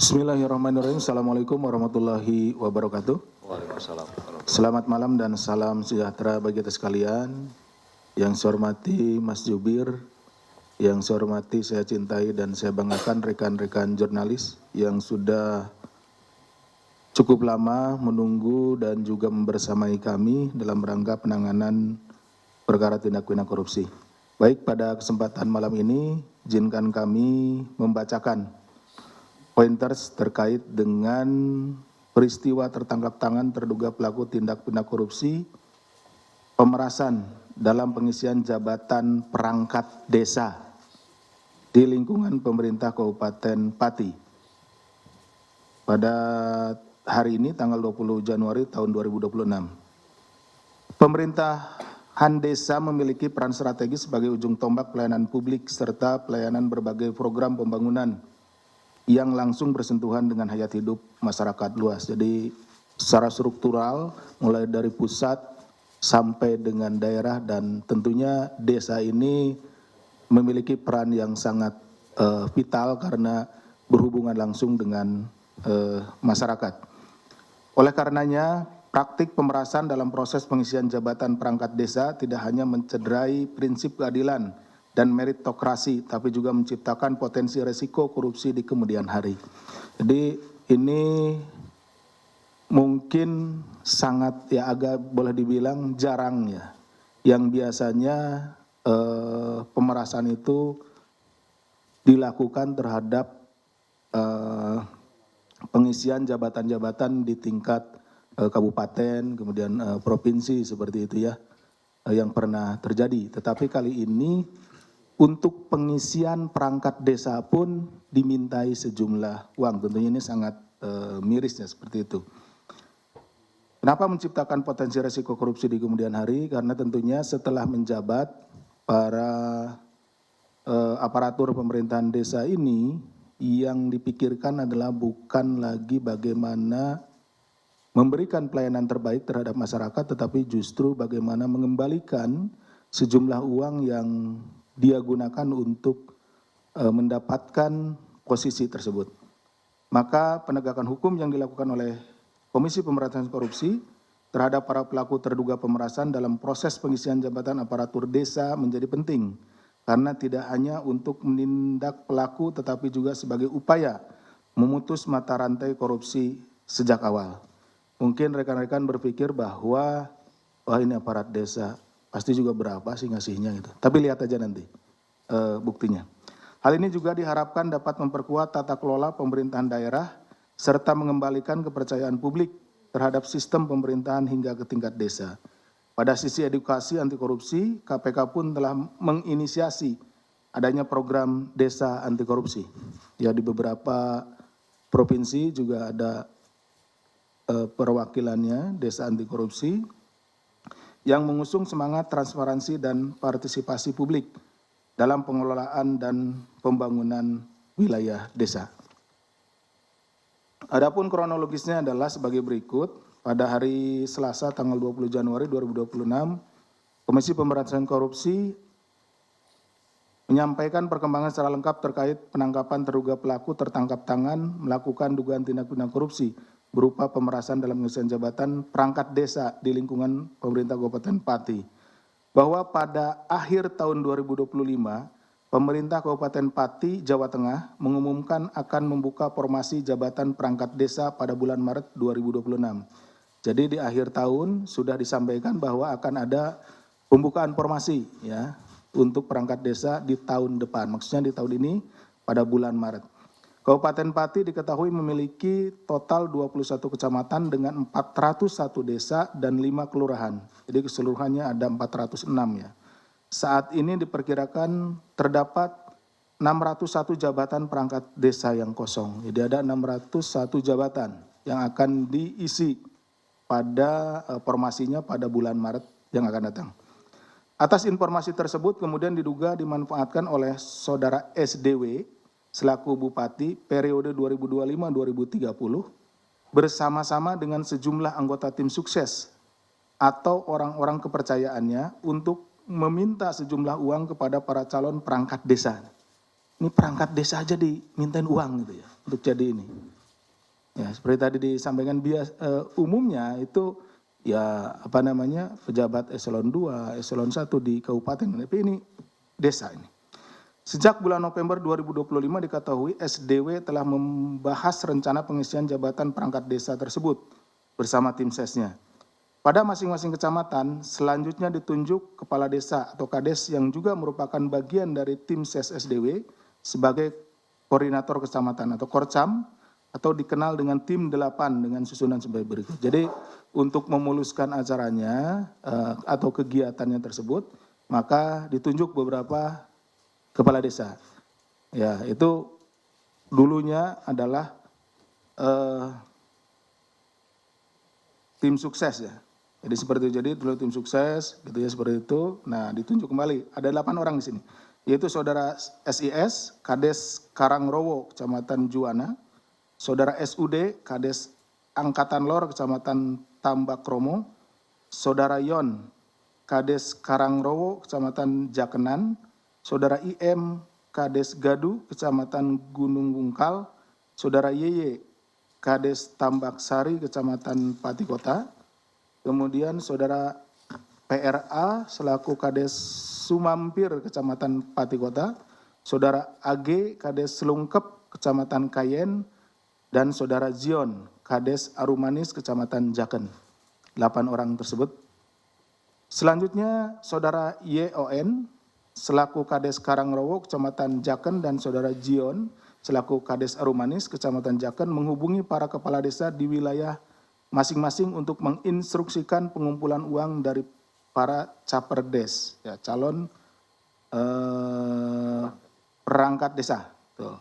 Bismillahirrahmanirrahim. Assalamualaikum warahmatullahi wabarakatuh. Waalaikumsalam. Selamat malam dan salam sejahtera bagi kita sekalian. Yang saya hormati Mas Jubir, yang saya hormati, saya cintai dan saya banggakan rekan-rekan jurnalis yang sudah cukup lama menunggu dan juga membersamai kami dalam rangka penanganan perkara tindak pidana korupsi. Baik, pada kesempatan malam ini, izinkan kami membacakan pointers terkait dengan peristiwa tertangkap tangan terduga pelaku tindak pidana korupsi pemerasan dalam pengisian jabatan perangkat desa di lingkungan pemerintah Kabupaten Pati. Pada hari ini tanggal 20 Januari tahun 2026. Pemerintahan desa memiliki peran strategis sebagai ujung tombak pelayanan publik serta pelayanan berbagai program pembangunan yang langsung bersentuhan dengan hayat hidup masyarakat luas. Jadi secara struktural mulai dari pusat sampai dengan daerah, dan tentunya desa ini memiliki peran yang sangat vital karena berhubungan langsung dengan masyarakat. Oleh karenanya, praktik pemerasan dalam proses pengisian jabatan perangkat desa tidak hanya mencederai prinsip keadilan dan meritokrasi, tapi juga menciptakan potensi resiko korupsi di kemudian hari. Jadi ini mungkin sangat agak boleh dibilang jarang ya, yang biasanya pemerasan itu dilakukan terhadap pengisian jabatan-jabatan di tingkat kabupaten, kemudian provinsi seperti itu ya, yang pernah terjadi. Tetapi kali ini untuk pengisian perangkat desa pun dimintai sejumlah uang. Tentunya ini sangat mirisnya seperti itu. Kenapa menciptakan potensi resiko korupsi di kemudian hari? Karena tentunya setelah menjabat, para aparatur pemerintahan desa ini yang dipikirkan adalah bukan lagi bagaimana memberikan pelayanan terbaik terhadap masyarakat, tetapi justru bagaimana mengembalikan sejumlah uang yang dia gunakan untuk mendapatkan posisi tersebut. Maka penegakan hukum yang dilakukan oleh Komisi Pemberantasan Korupsi terhadap para pelaku terduga pemerasan dalam proses pengisian jabatan aparatur desa menjadi penting, karena tidak hanya untuk menindak pelaku tetapi juga sebagai upaya memutus mata rantai korupsi sejak awal. Mungkin rekan-rekan berpikir bahwa wah ini aparat desa, pasti juga berapa sih ngasihnya gitu. Tapi lihat aja nanti buktinya. Hal ini juga diharapkan dapat memperkuat tata kelola pemerintahan daerah serta mengembalikan kepercayaan publik terhadap sistem pemerintahan hingga ke tingkat desa. Pada sisi edukasi anti korupsi, KPK pun telah menginisiasi adanya program desa anti korupsi. Ya, di beberapa provinsi juga ada perwakilannya desa anti korupsi yang mengusung semangat transparansi dan partisipasi publik dalam pengelolaan dan pembangunan wilayah desa. Adapun kronologisnya adalah sebagai berikut. Pada hari Selasa tanggal 20 Januari 2026, Komisi Pemberantasan Korupsi menyampaikan perkembangan secara lengkap terkait penangkapan terduga pelaku tertangkap tangan melakukan dugaan tindak pidana korupsi berupa pemerasan dalam pengisian jabatan perangkat desa di lingkungan pemerintah Kabupaten Pati. Bahwa pada akhir tahun 2025, pemerintah Kabupaten Pati, Jawa Tengah mengumumkan akan membuka formasi jabatan perangkat desa pada bulan Maret 2026. Jadi di akhir tahun sudah disampaikan bahwa akan ada pembukaan formasi ya untuk perangkat desa di tahun depan. Maksudnya di tahun ini pada bulan Maret. Kabupaten Pati diketahui memiliki total 21 kecamatan dengan 401 desa dan 5 kelurahan. Jadi keseluruhannya ada 406 ya. Saat ini diperkirakan terdapat 601 jabatan perangkat desa yang kosong. Jadi ada 601 jabatan yang akan diisi pada formasinya pada bulan Maret yang akan datang. Atas informasi tersebut kemudian diduga dimanfaatkan oleh saudara SDW selaku Bupati periode 2025-2030 bersama-sama dengan sejumlah anggota tim sukses atau orang-orang kepercayaannya untuk meminta sejumlah uang kepada para calon perangkat desa. Ini perangkat desa aja dimintain uang gitu ya untuk jadi ini. Ya, seperti tadi disampaikan umumnya itu ya pejabat eselon 2, eselon 1 di kabupaten, tapi ini desa ini. Sejak bulan November 2025 diketahui SDW telah membahas rencana pengisian jabatan perangkat desa tersebut bersama tim sesnya. Pada masing-masing kecamatan, selanjutnya ditunjuk kepala desa atau kades yang juga merupakan bagian dari tim ses SDW sebagai koordinator kecamatan atau korcam, atau dikenal dengan tim 8 dengan susunan sebagai berikut. Jadi untuk memuluskan acaranya atau kegiatannya tersebut, maka ditunjuk beberapa kepala desa. Ya, itu dulunya adalah tim sukses ya. Jadi seperti itu, jadi dulu tim sukses gitu ya, seperti itu. Nah, ditunjuk kembali. Ada 8 orang di sini. Yaitu saudara SIS, Kades Karangrowo, Kecamatan Juwana, saudara SUD, Kades Angkatan Lor, Kecamatan Tambakromo, saudara Yon, Kades Karangrowo, Kecamatan Jakenan, saudara IM, Kades Gadu, Kecamatan Gunung Bungkal, saudara YY, Kades Tambak Sari, Kecamatan Pati Kota, kemudian saudara PRA selaku Kades Sumampir, Kecamatan Pati Kota, saudara AG, Kades Selungkep, Kecamatan Kayen, dan saudara Zion, Kades Arumanis, Kecamatan Jaken. 8 orang tersebut. Selanjutnya saudara YON selaku Kades Karangrowo, Kecamatan Jaken, dan saudara Zion selaku Kades Arumanis, Kecamatan Jaken menghubungi para kepala desa di wilayah masing-masing untuk menginstruksikan pengumpulan uang dari para caperdes, ya, calon perangkat desa. Tuh.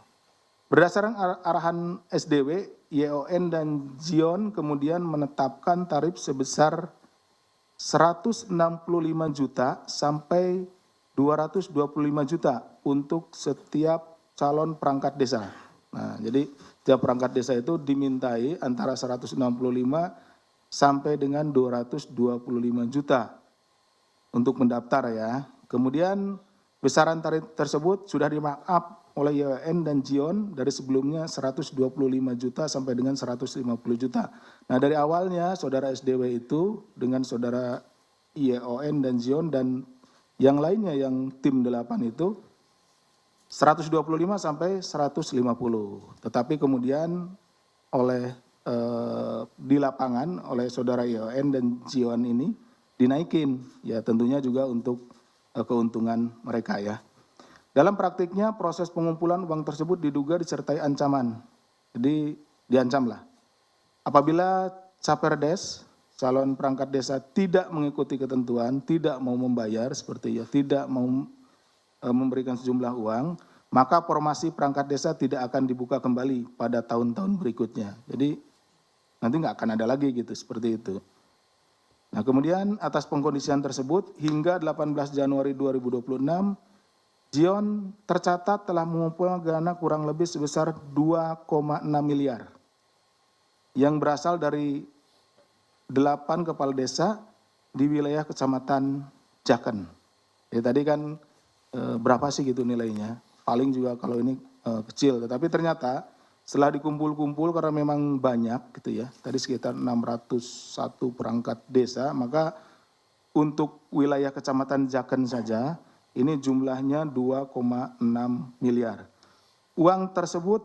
Berdasarkan arahan SDW, YON dan Zion kemudian menetapkan tarif sebesar 165 juta sampai 225 juta untuk setiap calon perangkat desa. Nah, jadi setiap perangkat desa itu dimintai antara 165 sampai dengan 225 juta untuk mendaftar ya. Kemudian besaran tarif tersebut sudah di-markup oleh YON dan Zion dari sebelumnya 125 juta sampai dengan 150 juta. Nah, dari awalnya saudara SDW itu dengan saudara YON dan Zion dan yang lainnya yang tim 8 itu 125 sampai 150. Tetapi kemudian oleh di lapangan oleh saudara YON dan Zion ini dinaikin, ya tentunya juga untuk keuntungan mereka ya. Dalam praktiknya proses pengumpulan uang tersebut diduga disertai ancaman. Jadi diancamlah. Apabila caperdes, calon perangkat desa tidak mengikuti ketentuan, tidak mau membayar seperti ya, tidak mau memberikan sejumlah uang, maka formasi perangkat desa tidak akan dibuka kembali pada tahun-tahun berikutnya. Jadi nanti nggak akan ada lagi gitu, seperti itu. Nah, kemudian atas pengkondisian tersebut hingga 18 Januari 2026, Zion tercatat telah mengumpulkan dana kurang lebih sebesar 2,6 miliar yang berasal dari 8 kepala desa di wilayah Kecamatan Jaken. Ya, tadi kan berapa sih gitu nilainya? Paling juga kalau ini kecil, tetapi ternyata setelah dikumpul-kumpul karena memang banyak gitu ya, tadi sekitar 601 perangkat desa, maka untuk wilayah Kecamatan Jaken saja ini jumlahnya 2,6 miliar. Uang tersebut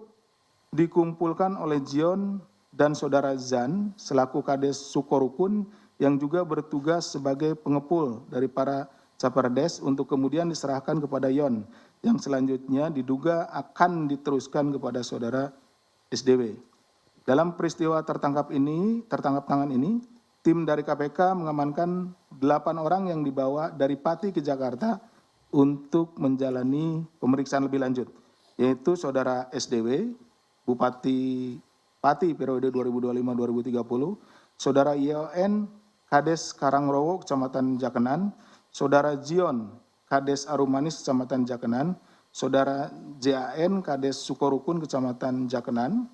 dikumpulkan oleh Zion dan saudara Zan selaku Kades Sukorukun yang juga bertugas sebagai pengepul dari para caperdes untuk kemudian diserahkan kepada Yon yang selanjutnya diduga akan diteruskan kepada saudara SDW. Dalam peristiwa tertangkap tangan ini, tim dari KPK mengamankan 8 orang yang dibawa dari Pati ke Jakarta untuk menjalani pemeriksaan lebih lanjut, yaitu saudara SDW, Bupati Pati periode 2025-2030, saudara YON, Kades Karangrowo, Kecamatan Jakenan, saudara Zion, Kades Arumanis, Kecamatan Jakenan, saudara JAN, Kades Sukorukun, Kecamatan Jakenan,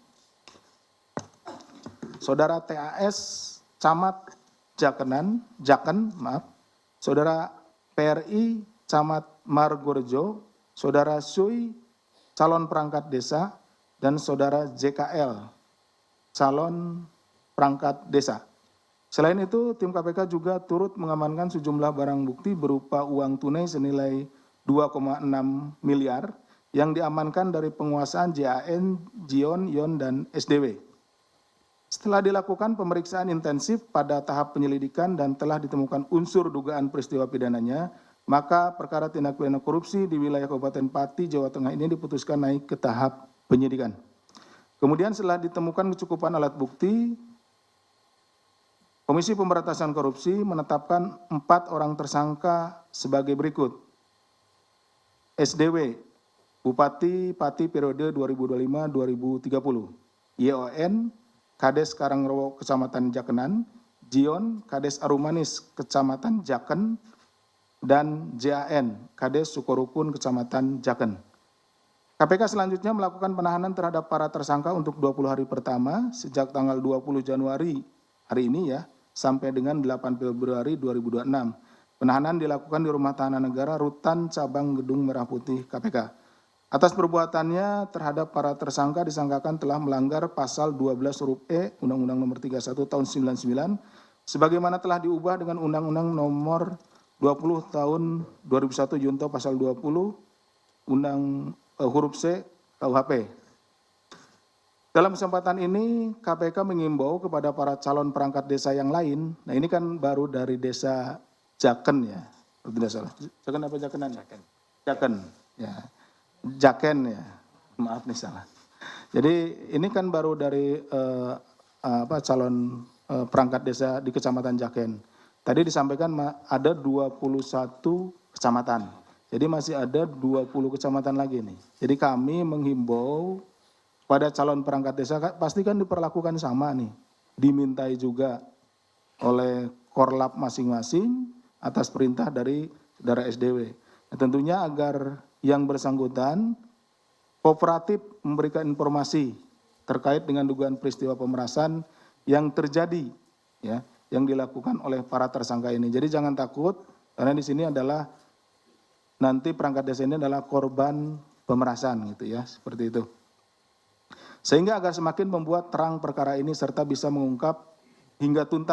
saudara TAS, Camat Jaken, saudara PRI, Camat Margorejo, saudara Sui, calon perangkat desa, dan saudara JKL, calon perangkat desa. Selain itu, tim KPK juga turut mengamankan sejumlah barang bukti berupa uang tunai senilai 2,6 miliar yang diamankan dari penguasaan JAN, JION, YON, dan SDW. Setelah dilakukan pemeriksaan intensif pada tahap penyelidikan dan telah ditemukan unsur dugaan peristiwa pidananya, maka perkara tindak pidana korupsi di wilayah Kabupaten Pati, Jawa Tengah ini diputuskan naik ke tahap penyidikan. Kemudian setelah ditemukan kecukupan alat bukti, Komisi Pemberantasan Korupsi menetapkan 4 orang tersangka sebagai berikut. SDW, Bupati Pati periode 2025-2030. YON, Kades Karangrowo Kecamatan Jakenan. JION, Kades Arumanis Kecamatan Jaken. Dan JAN, Kades Sukorukun Kecamatan Jaken. KPK selanjutnya melakukan penahanan terhadap para tersangka untuk 20 hari pertama sejak tanggal 20 Januari hari ini ya, sampai dengan 8 Februari 2026. Penahanan dilakukan di Rumah Tahanan Negara Rutan Cabang Gedung Merah Putih KPK. Atas perbuatannya terhadap para tersangka disangkakan telah melanggar pasal 12 huruf E Undang-Undang Nomor 31 Tahun 99 sebagaimana telah diubah dengan Undang-Undang Nomor 20 Tahun 2001 Junto pasal 20 huruf C KUHP. Dalam kesempatan ini KPK mengimbau kepada para calon perangkat desa yang lain. Nah ini kan baru dari desa Jaken ya, tidak salah. Jaken apa Jakenan? Jaken. Jaken, ya. Jaken ya. Maaf nih salah. Jadi ini kan baru dari calon perangkat desa di Kecamatan Jaken. Tadi disampaikan ada 21 kecamatan. Jadi masih ada 20 kecamatan lagi nih. Jadi kami menghimbau pada calon perangkat desa pasti kan diperlakukan sama nih. Dimintai juga oleh Korlap masing-masing atas perintah dari saudara SDW. Nah, tentunya agar yang bersangkutan kooperatif memberikan informasi terkait dengan dugaan peristiwa pemerasan yang terjadi ya, yang dilakukan oleh para tersangka ini. Jadi jangan takut karena di sini adalah nanti perangkat desa ini adalah korban pemerasan gitu ya, seperti itu. Sehingga agar semakin membuat terang perkara ini serta bisa mengungkap hingga tuntas